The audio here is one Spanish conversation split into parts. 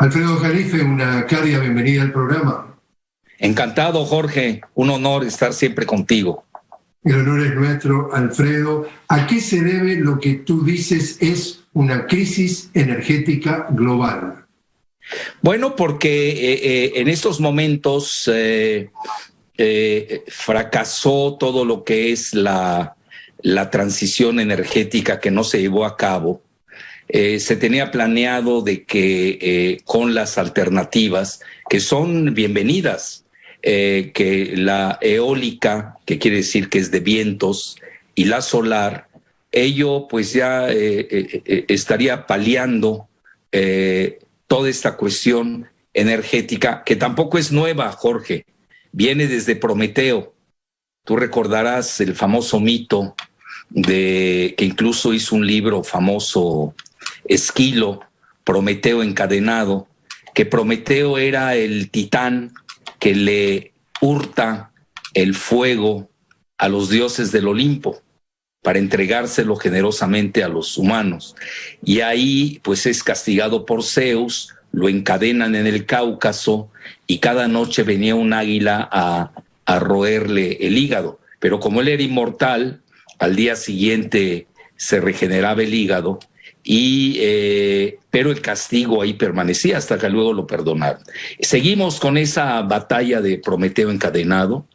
Alfredo Jalife, una cálida bienvenida al programa. Encantado, Jorge. Un honor estar siempre contigo. El honor es nuestro, Alfredo. ¿A qué se debe lo que tú dices es una crisis energética global? Bueno, porque en estos momentos fracasó todo lo que es la transición energética que no se llevó a cabo. Se tenía planeado de que con las alternativas, que son bienvenidas, que la eólica, que quiere decir que es de vientos, y la solar, ello pues ya estaría paliando toda esta cuestión energética, que tampoco es nueva, Jorge, viene desde Prometeo. Tú recordarás el famoso mito que incluso hizo un libro famoso Esquilo, Prometeo encadenado, que Prometeo era el titán que le hurta el fuego a los dioses del Olimpo para entregárselo generosamente a los humanos. Y ahí pues es castigado por Zeus, lo encadenan en el Cáucaso y cada noche venía un águila a roerle el hígado. Pero como él era inmortal, al día siguiente se regeneraba el hígado, pero el castigo ahí permanecía hasta que luego lo perdonaron. Seguimos con esa batalla de Prometeo encadenado.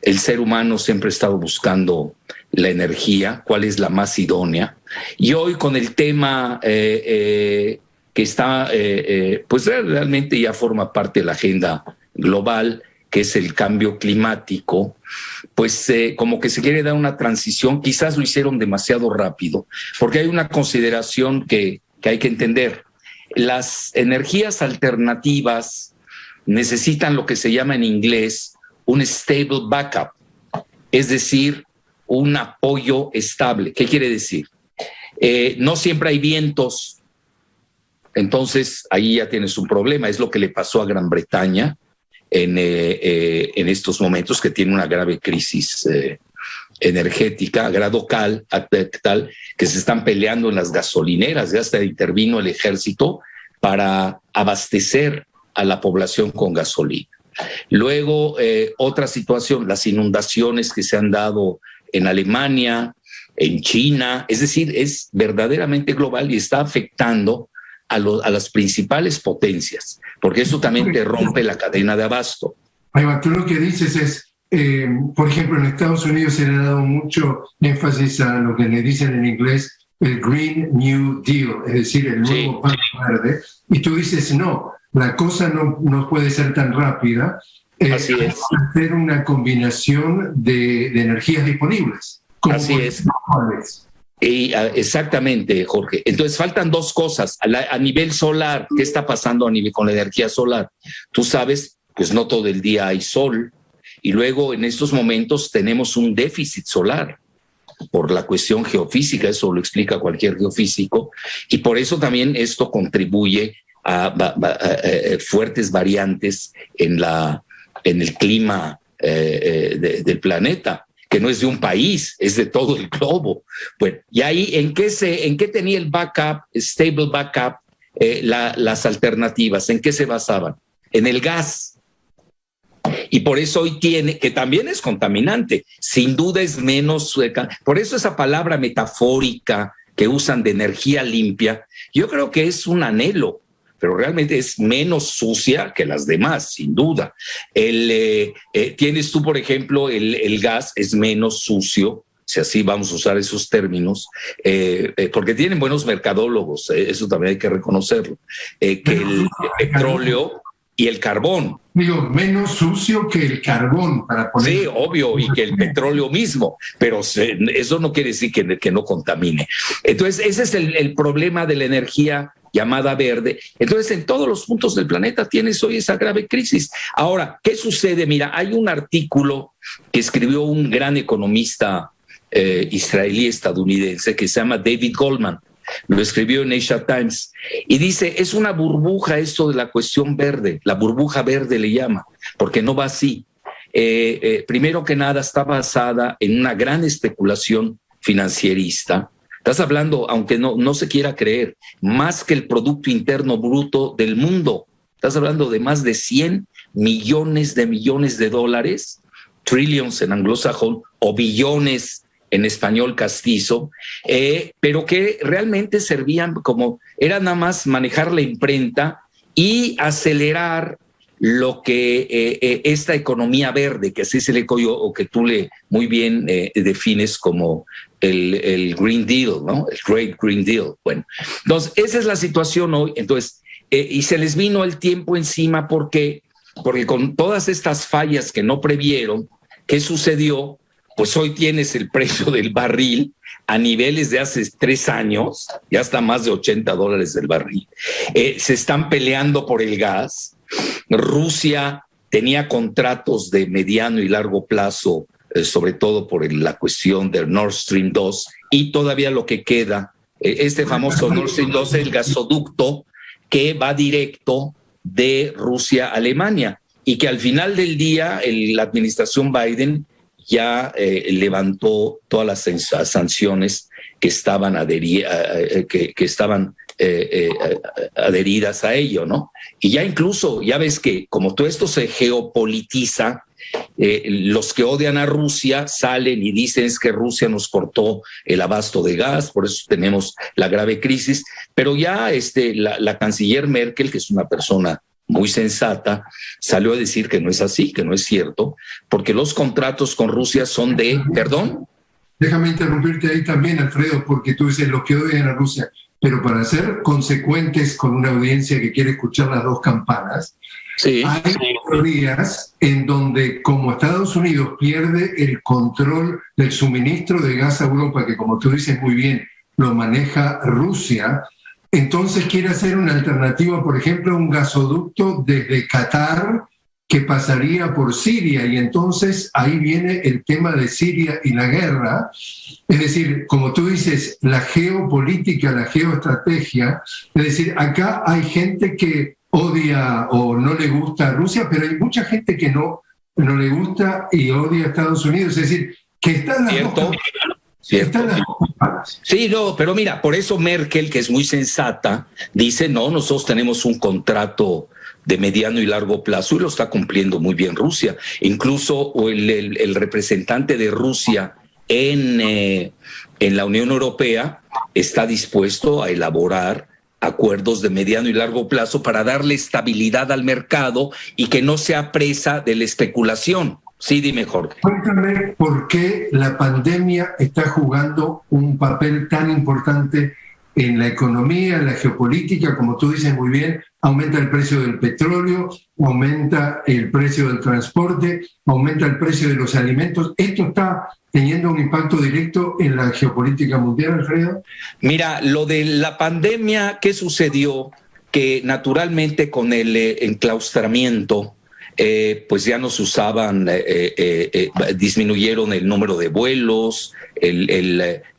El ser humano siempre ha estado buscando la energía, cuál es la más idónea. Y hoy con el tema que está, pues realmente ya forma parte de la agenda global, que es el cambio climático, pues como que se quiere dar una transición. Quizás lo hicieron demasiado rápido, porque hay una consideración que hay que entender. Las energías alternativas necesitan lo que se llama en inglés un stable backup, es decir, un apoyo estable. ¿Qué quiere decir? No siempre hay vientos, entonces ahí ya tienes un problema. Es lo que le pasó a Gran Bretaña en estos momentos, que tiene una grave crisis energética a grado tal que se están peleando en las gasolineras. Ya hasta intervino el ejército para abastecer a la población con gasolina. Luego, otra situación, las inundaciones que se han dado en Alemania, en China, es decir, es verdaderamente global y está afectando a las principales potencias, porque eso también te rompe la cadena de abasto. Ahí tú lo que dices es, por ejemplo, en Estados Unidos se le ha dado mucho énfasis a lo que le dicen en inglés el Green New Deal, es decir, el nuevo pacto verde, y tú dices, no, la cosa no puede ser tan rápida. Así es. Hacer una combinación de energías disponibles. Así es. Exactamente, Jorge. Entonces faltan dos cosas. A nivel solar, ¿qué está pasando con la energía solar? Tú sabes, pues no todo el día hay sol, y luego en estos momentos tenemos un déficit solar por la cuestión geofísica. Eso lo explica cualquier geofísico, y por eso también esto contribuye a fuertes variantes en el clima del planeta, que no es de un país, es de todo el globo. Bueno, y ahí, ¿en qué tenía el backup, stable backup, las alternativas? ¿En qué se basaban? En el gas. Y por eso hoy que también es contaminante, sin duda es menos, por eso esa palabra metafórica que usan de energía limpia, yo creo que es un anhelo, pero realmente es menos sucia que las demás, sin duda. Tienes tú, por ejemplo, el gas es menos sucio, si así vamos a usar esos términos, porque tienen buenos mercadólogos, eso también hay que reconocerlo, que el petróleo y el carbón. Digo, menos sucio que el carbón, para poner... Sí, obvio, y que el petróleo mismo, pero eso no quiere decir que no contamine. Entonces, ese es el problema de la energía llamada verde. Entonces, en todos los puntos del planeta tienes hoy esa grave crisis. Ahora, ¿qué sucede? Mira, hay un artículo que escribió un gran economista israelí-estadounidense que se llama David Goldman. Lo escribió en Asia Times y dice, es una burbuja esto de la cuestión verde, la burbuja verde le llama, porque no va así. Primero que nada está basada en una gran especulación financierista. Estás hablando, aunque no se quiera creer, más que el Producto Interno Bruto del mundo Estás hablando de más de 100 millones de dólares, trillions en anglosajón, o billones en español castizo, pero que realmente servían como, era nada más manejar la imprenta y acelerar lo que esta economía verde, que así se le cogió, o que tú le muy bien defines como el Green Deal, ¿no? El Great Green Deal. Bueno, entonces esa es la situación hoy. Entonces, y se les vino el tiempo encima porque con todas estas fallas que no previeron, ¿qué sucedió? Pues hoy tienes el precio del barril a niveles de hace 3 años, ya está más de $80 el barril. Se están peleando por el gas. Rusia tenía contratos de mediano y largo plazo, sobre todo por la cuestión del Nord Stream 2, y todavía lo que queda, este famoso Nord Stream 2, el gasoducto que va directo de Rusia a Alemania, y que al final del día la administración Biden ya levantó todas las sanciones que estaban adheridas a ello, ¿no? Y ya incluso, ya ves que como todo esto se geopolitiza, los que odian a Rusia salen y dicen es que Rusia nos cortó el abasto de gas, por eso tenemos la grave crisis, pero ya la canciller Merkel, que es una persona muy sensata, salió a decir que no es así, que no es cierto, porque los contratos con Rusia son de, ¿perdón? Déjame interrumpirte ahí también, Alfredo, porque tú dices los que odian a Rusia, pero para ser consecuentes con una audiencia que quiere escuchar las dos campanas, sí, hay teorías en donde como Estados Unidos pierde el control del suministro de gas a Europa, que como tú dices muy bien, lo maneja Rusia, entonces quiere hacer una alternativa, por ejemplo, un gasoducto desde Qatar que pasaría por Siria, y entonces ahí viene el tema de Siria y la guerra. Es decir, como tú dices, la geopolítica, la geoestrategia, es decir, acá hay gente que odia o no le gusta a Rusia, pero hay mucha gente que no le gusta y odia a Estados Unidos, es decir, que están las ¿cierto? dos. ¿Cierto? Sí, no, pero mira, por eso Merkel, que es muy sensata, dice, no, nosotros tenemos un contrato de mediano y largo plazo y lo está cumpliendo muy bien Rusia. Incluso el representante de Rusia en la Unión Europea está dispuesto a elaborar acuerdos de mediano y largo plazo para darle estabilidad al mercado y que no sea presa de la especulación. Sí, dime, Jorge. Cuéntame por qué la pandemia está jugando un papel tan importante en la economía, en la geopolítica, como tú dices muy bien, aumenta el precio del petróleo, aumenta el precio del transporte, aumenta el precio de los alimentos. ¿Esto está teniendo un impacto directo en la geopolítica mundial, Alfredo? Mira, lo de la pandemia, ¿qué sucedió? Que naturalmente con el enclaustramiento, pues ya no se usaban, disminuyeron el número de vuelos,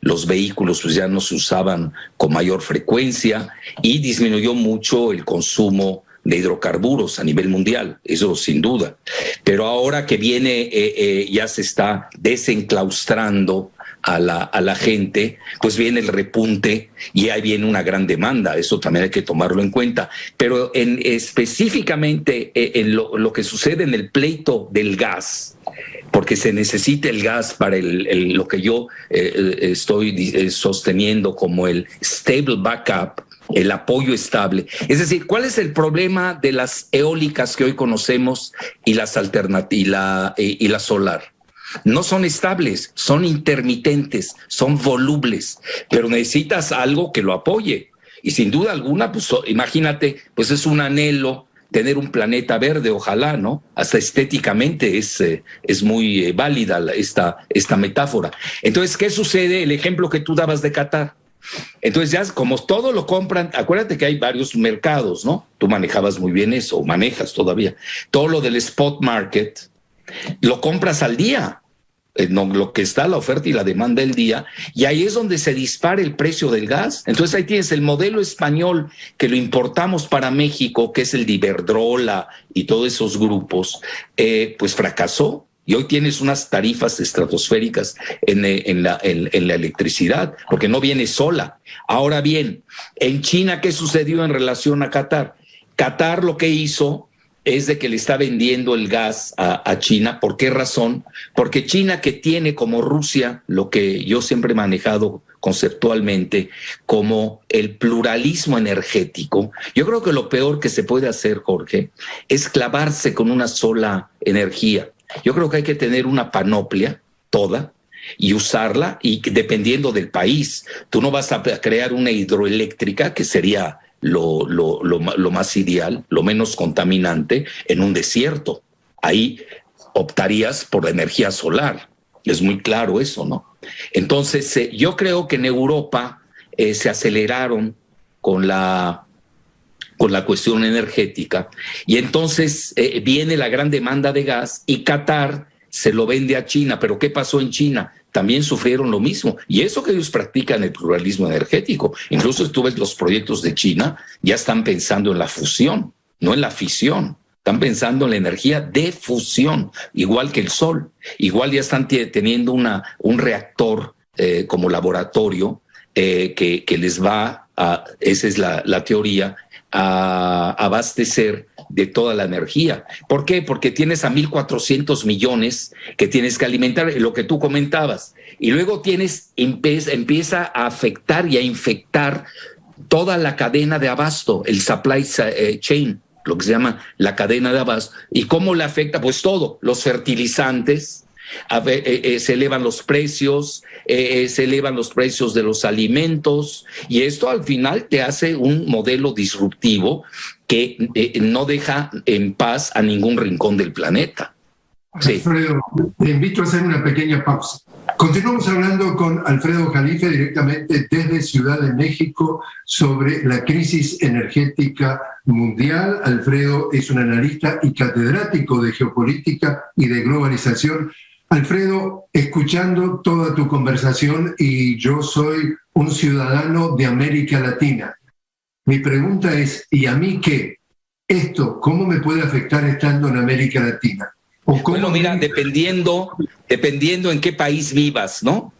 los vehículos pues ya no se usaban con mayor frecuencia y disminuyó mucho el consumo de hidrocarburos a nivel mundial, eso sin duda. Pero ahora que viene, ya se está desenclaustrando a la gente, pues viene el repunte y ahí viene una gran demanda, eso también hay que tomarlo en cuenta. Pero específicamente en lo que sucede en el pleito del gas, porque se necesita el gas para lo que yo estoy sosteniendo como el stable backup, el apoyo estable. Es decir, ¿cuál es el problema de las eólicas que hoy conocemos y las alternativas y la solar? No son estables, son intermitentes, son volubles, pero necesitas algo que lo apoye. Y sin duda alguna, pues imagínate, pues es un anhelo tener un planeta verde, ojalá, ¿no? Hasta estéticamente es muy válida esta metáfora. Entonces, ¿qué sucede? El ejemplo que tú dabas de Qatar. Entonces ya como todo lo compran, acuérdate que hay varios mercados, ¿no? Tú manejabas muy bien eso, o manejas todavía. Todo lo del spot market lo compras al día, lo que está la oferta y la demanda del día, y ahí es donde se dispara el precio del gas. Entonces ahí tienes el modelo español que lo importamos para México, que es el de Iberdrola y todos esos grupos, pues fracasó. Y hoy tienes unas tarifas estratosféricas en la electricidad, porque no viene sola. Ahora bien, en China, ¿qué sucedió en relación a Qatar? Qatar lo que hizo es de que le está vendiendo el gas a China. ¿Por qué razón? Porque China, que tiene como Rusia lo que yo siempre he manejado conceptualmente como el pluralismo energético, yo creo que lo peor que se puede hacer, Jorge, es clavarse con una sola energía. Yo creo que hay que tener una panoplia toda y usarla, y dependiendo del país. Tú no vas a crear una hidroeléctrica, que sería lo más ideal, lo menos contaminante, en un desierto. Ahí optarías por la energía solar. Es muy claro eso, ¿no? Entonces, yo creo que en Europa se aceleraron con la cuestión energética, y entonces viene la gran demanda de gas y Qatar se lo vende a China. Pero ¿qué pasó en China? También sufrieron lo mismo, y eso que ellos practican el pluralismo energético. Incluso si tú ves los proyectos de China, ya están pensando en la fusión, no en la fisión. Están pensando en la energía de fusión, igual que el sol. Igual ya están teniendo un reactor como laboratorio que les va a, esa es la teoría, a abastecer de toda la energía. ¿Por qué? Porque tienes a 1.400 millones que tienes que alimentar, lo que tú comentabas, y luego empieza a afectar y a infectar toda la cadena de abasto, el supply chain, lo que se llama la cadena de abasto. ¿Y cómo le afecta? Pues todo, los fertilizantes, se elevan los precios, se elevan los precios de los alimentos, y esto al final te hace un modelo disruptivo que no deja en paz a ningún rincón del planeta. Sí. Alfredo, te invito a hacer una pequeña pausa. Continuamos hablando con Alfredo Jalife directamente desde Ciudad de México sobre la crisis energética mundial. Alfredo es un analista y catedrático de geopolítica y de globalización. Alfredo, escuchando toda tu conversación, y yo soy un ciudadano de América Latina. Mi pregunta es, ¿y a mí qué? ¿Esto cómo me puede afectar estando en América Latina? Bueno, mira, dependiendo en qué país vivas, ¿no?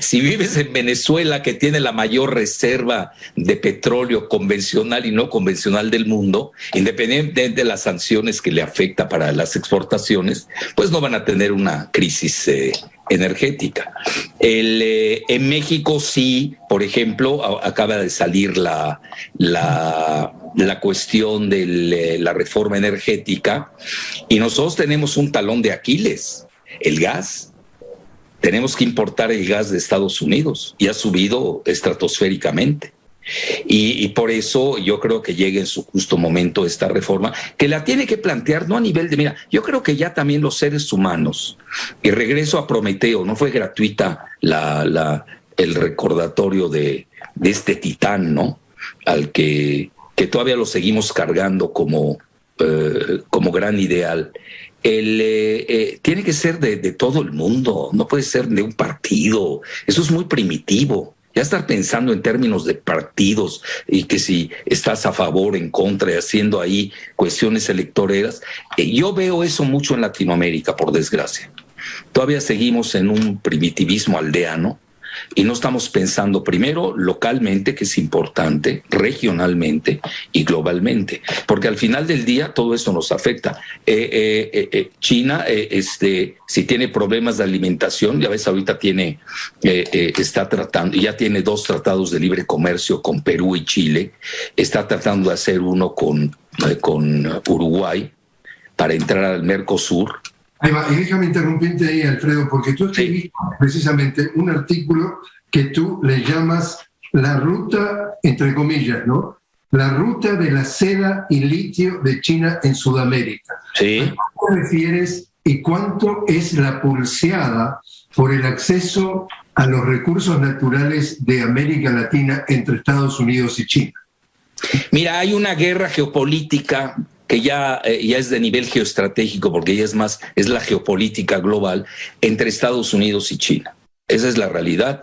Si vives en Venezuela, que tiene la mayor reserva de petróleo convencional y no convencional del mundo, independientemente de las sanciones que le afecta para las exportaciones, pues no van a tener una crisis energética. En México sí, por ejemplo, acaba de salir la cuestión de la reforma energética, y nosotros tenemos un talón de Aquiles, el gas. Tenemos que importar el gas de Estados Unidos, y ha subido estratosféricamente. Y por eso yo creo que llega en su justo momento esta reforma, que la tiene que plantear no a nivel de, mira, yo creo que ya también los seres humanos, y regreso a Prometeo, no fue gratuita el recordatorio de este titán, ¿no? Al que todavía lo seguimos cargando como gran ideal. Tiene que ser de todo el mundo, no puede ser de un partido. Eso es muy primitivo. Ya estar pensando en términos de partidos, y que si estás a favor, en contra, y haciendo ahí cuestiones electoreras. Yo veo eso mucho en Latinoamérica, por desgracia. Todavía seguimos en un primitivismo aldeano, y no estamos pensando primero localmente, que es importante, regionalmente y globalmente, porque al final del día todo esto nos afecta. China, si tiene problemas de alimentación, ya ves, ahorita está tratando, ya tiene 2 tratados de libre comercio con Perú y Chile, está tratando de hacer uno con Uruguay para entrar al Mercosur. Ahí va, y déjame interrumpirte ahí, Alfredo, porque tú escribiste precisamente un artículo que tú le llamas la ruta, entre comillas, ¿no? La ruta de la seda y litio de China en Sudamérica. Sí. ¿A qué te refieres y cuánto es la pulseada por el acceso a los recursos naturales de América Latina entre Estados Unidos y China? Mira, hay una guerra geopolítica que ya es de nivel geoestratégico, porque ya es la geopolítica global entre Estados Unidos y China. Esa es la realidad.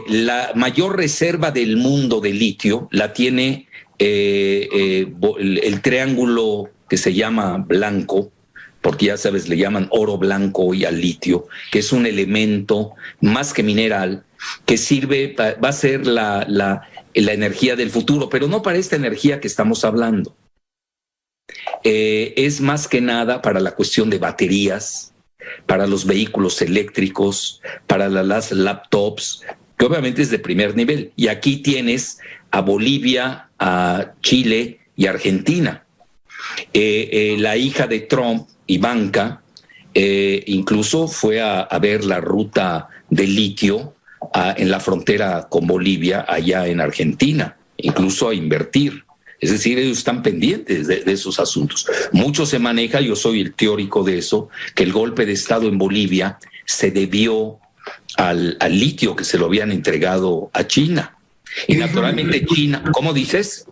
La mayor reserva del mundo de litio la tiene el triángulo que se llama blanco, porque ya sabes, le llaman oro blanco y al litio, que es un elemento más que mineral, que sirve, va a ser la energía del futuro, pero no para esta energía que estamos hablando. Es más que nada para la cuestión de baterías, para los vehículos eléctricos, para las laptops, que obviamente es de primer nivel. Y aquí tienes a Bolivia, a Chile y Argentina. La hija de Trump, Ivanka, incluso fue a ver la ruta de litio en la frontera con Bolivia, allá en Argentina, incluso a invertir. Es decir, ellos están pendientes de esos asuntos. Mucho se maneja, yo soy el teórico de eso, que el golpe de Estado en Bolivia se debió al litio que se lo habían entregado a China. Y naturalmente China, ¿cómo dices?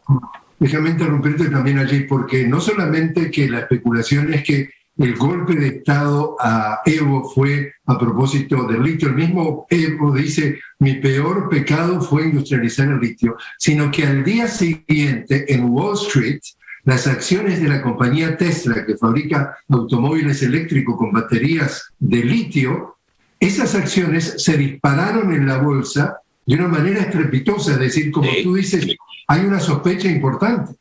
Déjame interrumpirte también allí, porque no solamente que la especulación es que el golpe de Estado a Evo fue a propósito del litio, el mismo Evo dice, mi peor pecado fue industrializar el litio, sino que al día siguiente en Wall Street, las acciones de la compañía Tesla, que fabrica automóviles eléctricos con baterías de litio, esas acciones se dispararon en la bolsa de una manera estrepitosa, es decir, como tú dices, hay una sospecha importante.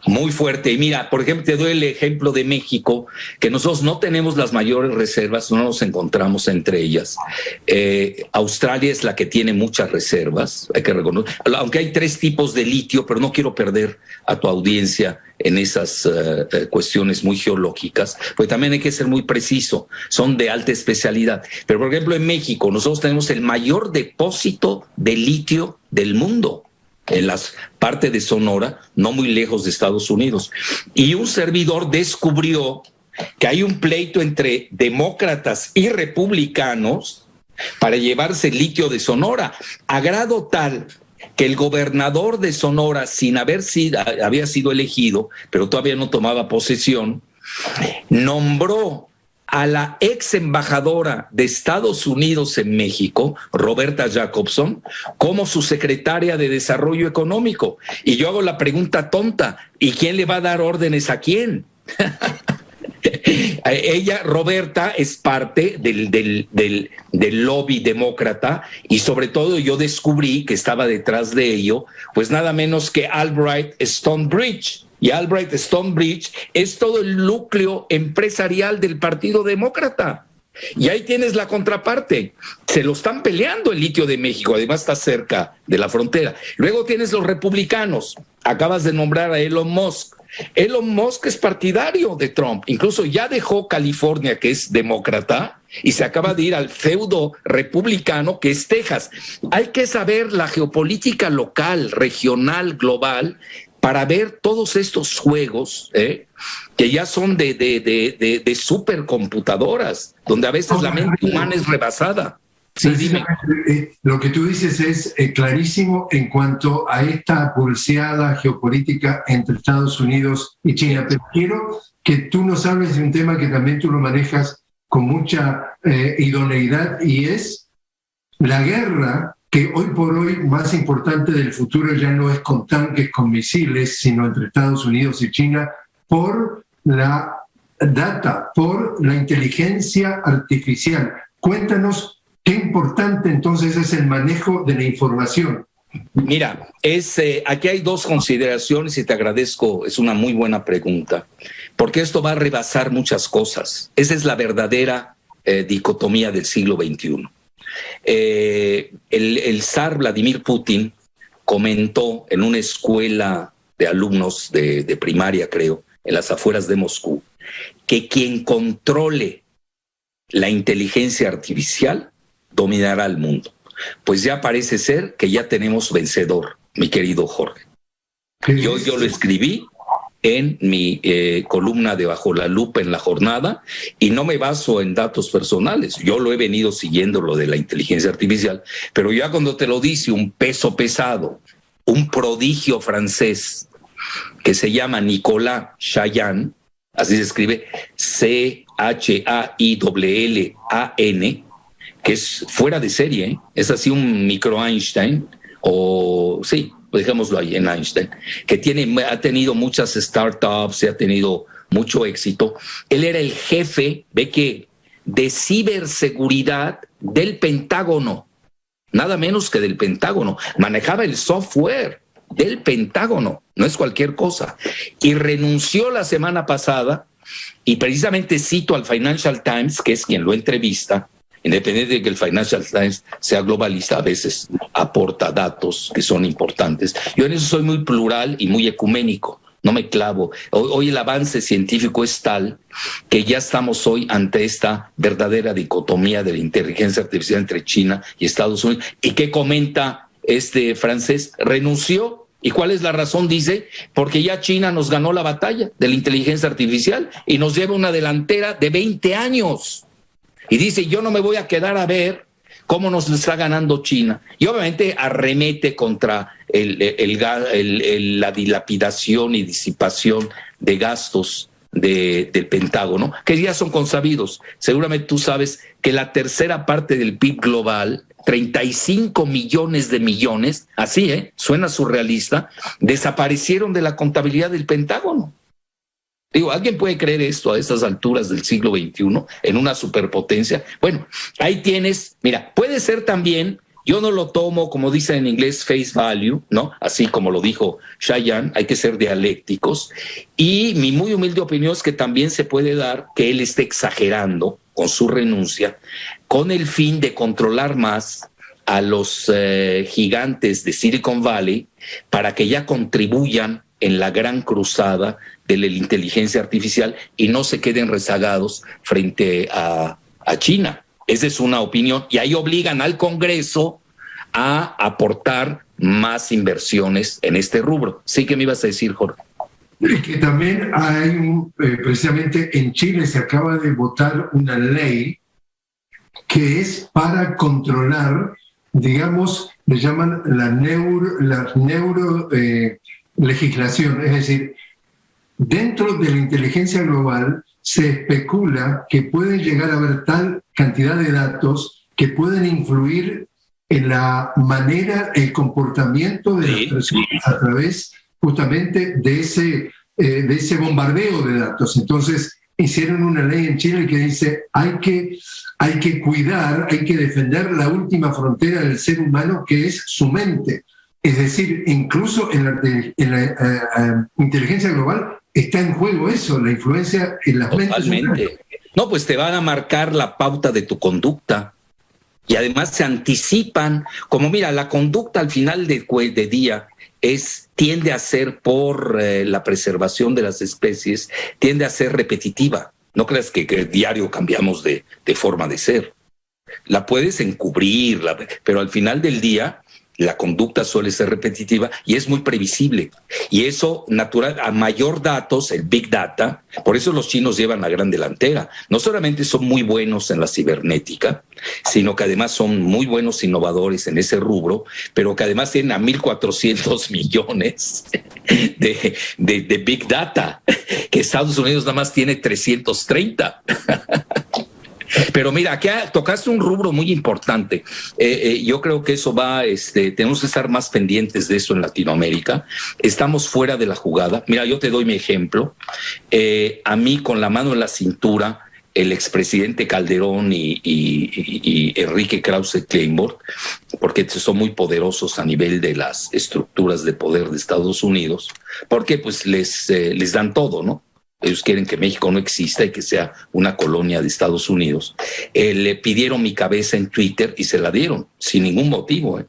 Muy fuerte. Y mira, por ejemplo, te doy el ejemplo de México, que nosotros no tenemos las mayores reservas, no nos encontramos entre ellas. Australia es la que tiene muchas reservas, hay que reconocer, aunque hay 3 tipos de litio, pero no quiero perder a tu audiencia en esas cuestiones muy geológicas, pues también hay que ser muy preciso, son de alta especialidad. Pero, por ejemplo, en México nosotros tenemos el mayor depósito de litio del mundo, en las partes de Sonora, no muy lejos de Estados Unidos. Y un servidor descubrió que hay un pleito entre demócratas y republicanos para llevarse el litio de Sonora, a grado tal que el gobernador de Sonora, sin había sido elegido, pero todavía no tomaba posesión, nombró a la ex embajadora de Estados Unidos en México, Roberta Jacobson, como su secretaria de Desarrollo Económico. Y yo hago la pregunta tonta, ¿y quién le va a dar órdenes a quién? Ella, Roberta, es parte del lobby demócrata, y sobre todo yo descubrí que estaba detrás de ello, pues nada menos que Albright Stonebridge. Y Albright Stonebridge es todo el núcleo empresarial del Partido Demócrata. Y ahí tienes la contraparte. Se lo están peleando el litio de México, además está cerca de la frontera. Luego tienes los republicanos. Acabas de nombrar a Elon Musk. Elon Musk es partidario de Trump. Incluso ya dejó California, que es demócrata, y se acaba de ir al feudo republicano, que es Texas. Hay que saber la geopolítica local, regional, global, para ver todos estos juegos que ya son de supercomputadoras, donde a veces la mente humana es rebasada. Sí, dime. Lo que tú dices es clarísimo en cuanto a esta pulseada geopolítica entre Estados Unidos y China, pero quiero que tú nos hables de un tema que también tú lo manejas con mucha idoneidad, y es la guerra que hoy por hoy más importante del futuro ya no es con tanques, con misiles, sino entre Estados Unidos y China, por la data, por la inteligencia artificial. Cuéntanos qué importante entonces es el manejo de la información. Mira, aquí hay 2 consideraciones y te agradezco, es una muy buena pregunta, porque esto va a rebasar muchas cosas. Esa es la verdadera dicotomía del siglo XXI. El zar Vladimir Putin comentó en una escuela de alumnos de primaria, creo, en las afueras de Moscú, que quien controle la inteligencia artificial dominará el mundo. Pues ya parece ser que ya tenemos vencedor, mi querido Jorge. Yo lo escribí en mi columna de Bajo la Lupa en La Jornada, y no me baso en datos personales. Yo lo he venido siguiendo, lo de la inteligencia artificial, pero ya cuando te lo dice un peso pesado, un prodigio francés que se llama Nicolas Chaillan, así se escribe Chaillan, que es fuera de serie, es así un micro Einstein, o sí, dejémoslo ahí en Einstein, que ha tenido muchas startups, ha tenido mucho éxito. Él era el jefe, de ciberseguridad del Pentágono. nada menos que del Pentágono. Manejaba el software del Pentágono, no es cualquier cosa. Y renunció la semana pasada, y precisamente cito al Financial Times, que es quien lo entrevista, independiente de que el Financial Times sea globalista, a veces aporta datos que son importantes. Yo en eso soy muy plural y muy ecuménico, no me clavo. Hoy el avance científico es tal que ya estamos hoy ante esta verdadera dicotomía de la inteligencia artificial entre China y Estados Unidos. ¿Y qué comenta este francés? Renunció. ¿Y cuál es la razón? Dice, porque ya China nos ganó la batalla de la inteligencia artificial y nos lleva una delantera de 20 años. Y dice, yo no me voy a quedar a ver cómo nos está ganando China. Y obviamente arremete contra la dilapidación y disipación de gastos del Pentágono, que ya son consabidos. Seguramente tú sabes que la tercera parte del PIB global, 35 millones de millones, así, suena surrealista, desaparecieron de la contabilidad del Pentágono. Digo, ¿alguien puede creer esto a estas alturas del siglo XXI en una superpotencia? Bueno, ahí tienes, mira, puede ser también, yo no lo tomo, como dicen en inglés, face value, ¿no? Así como lo dijo Shayan, hay que ser dialécticos. Y mi muy humilde opinión es que también se puede dar que él esté exagerando con su renuncia, con el fin de controlar más a los gigantes de Silicon Valley para que ya contribuyan en la gran cruzada de la inteligencia artificial y no se queden rezagados frente a China. Esa es una opinión. Y ahí obligan al Congreso a aportar más inversiones en este rubro. Sí, que me ibas a decir, Jorge. Que también hay precisamente en Chile se acaba de votar una ley que es para controlar, digamos, le llaman la neuro legislación, es decir, dentro de la inteligencia global se especula que puede llegar a haber tal cantidad de datos que pueden influir en la manera, el comportamiento de las personas a través justamente de ese bombardeo de datos. Entonces hicieron una ley en Chile que dice hay que cuidar, hay que defender la última frontera del ser humano, que es su mente. Es decir, incluso en la inteligencia global está en juego eso, la influencia en las mentes humanas. No, pues te van a marcar la pauta de tu conducta y además se anticipan, como mira, la conducta al final de día tiende a ser, por la preservación de las especies, tiende a ser repetitiva. No creas que diario cambiamos de forma de ser. La puedes encubrir, pero al final del día la conducta suele ser repetitiva y es muy previsible. Y eso, natural, a mayor datos, el Big Data, por eso los chinos llevan la gran delantera. No solamente son muy buenos en la cibernética, sino que además son muy buenos innovadores en ese rubro, pero que además tienen a 1.400 millones de Big Data, que Estados Unidos nada más tiene 330. Pero mira, aquí tocaste un rubro muy importante. Yo creo que eso tenemos que estar más pendientes de eso en Latinoamérica. Estamos fuera de la jugada. Mira, yo te doy mi ejemplo. A mí, con la mano en la cintura, el expresidente Calderón y Enrique Krause Kleinborg, porque son muy poderosos a nivel de las estructuras de poder de Estados Unidos, porque pues les dan todo, ¿no? Ellos quieren que México no exista y que sea una colonia de Estados Unidos. Le pidieron mi cabeza en Twitter y se la dieron, sin ningún motivo.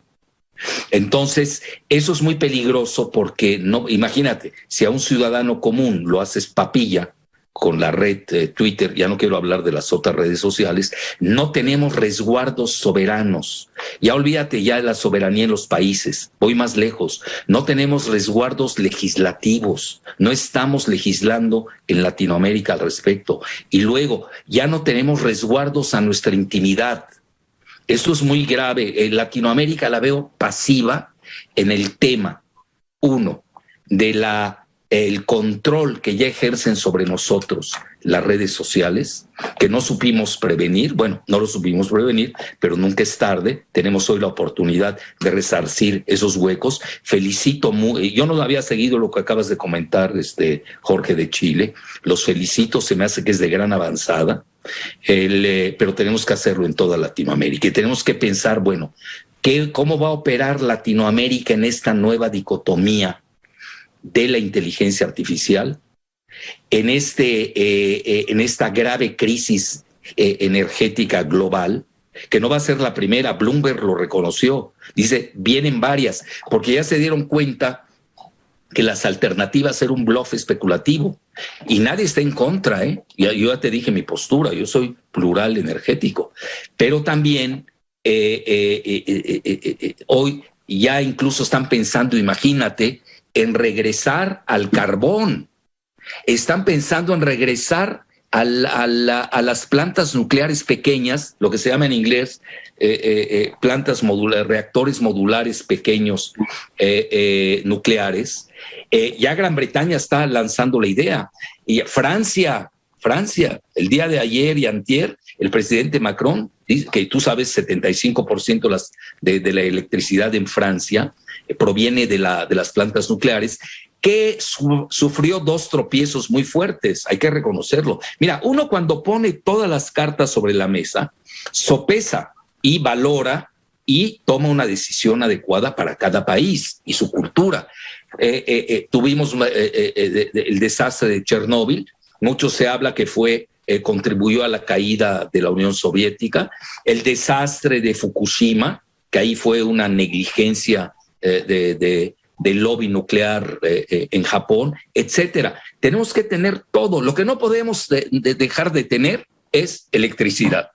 Entonces, eso es muy peligroso porque, no, imagínate, si a un ciudadano común lo haces papilla con la red Twitter, ya no quiero hablar de las otras redes sociales, no tenemos resguardos soberanos. Ya olvídate ya de la soberanía en los países, voy más lejos, no tenemos resguardos legislativos, no estamos legislando en Latinoamérica al respecto. Y luego, ya no tenemos resguardos a nuestra intimidad. Eso es muy grave. En Latinoamérica la veo pasiva en el tema, uno, de el control que ya ejercen sobre nosotros las redes sociales, que no supimos prevenir. Bueno, no lo supimos prevenir, pero nunca es tarde. Tenemos hoy la oportunidad de resarcir esos huecos. Felicito, yo no había seguido lo que acabas de comentar, Jorge, de Chile. Los felicito, se me hace que es de gran avanzada, pero tenemos que hacerlo en toda Latinoamérica y tenemos que pensar, bueno, ¿Cómo va a operar Latinoamérica en esta nueva dicotomía de la inteligencia artificial? En esta grave crisis energética global, que no va a ser la primera. Bloomberg lo reconoció, dice, vienen varias, porque ya se dieron cuenta que las alternativas eran un bluff especulativo y nadie está en contra, ¿eh? Yo ya te dije mi postura, yo soy plural energético, pero también hoy ya incluso están pensando, imagínate, en regresar al carbón. Están pensando en regresar a las plantas nucleares pequeñas, lo que se llama en inglés plantas modulares, reactores modulares pequeños nucleares. Ya Gran Bretaña está lanzando la idea. Y Francia, el día de ayer y antier, el presidente Macron, que tú sabes, 75% de la electricidad en Francia proviene de las plantas nucleares, que sufrió 2 tropiezos muy fuertes, hay que reconocerlo. Mira, uno cuando pone todas las cartas sobre la mesa, sopesa y valora y toma una decisión adecuada para cada país y su cultura. Tuvimos el desastre de Chernóbil, mucho se habla que contribuyó a la caída de la Unión Soviética, el desastre de Fukushima, que ahí fue una negligencia del lobby nuclear en Japón, etcétera. Tenemos que tener todo. Lo que no podemos dejar de tener es electricidad.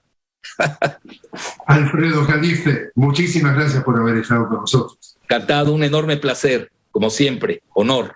Alfredo Jalife, muchísimas gracias por haber estado con nosotros. Encantado, un enorme placer, como siempre, honor.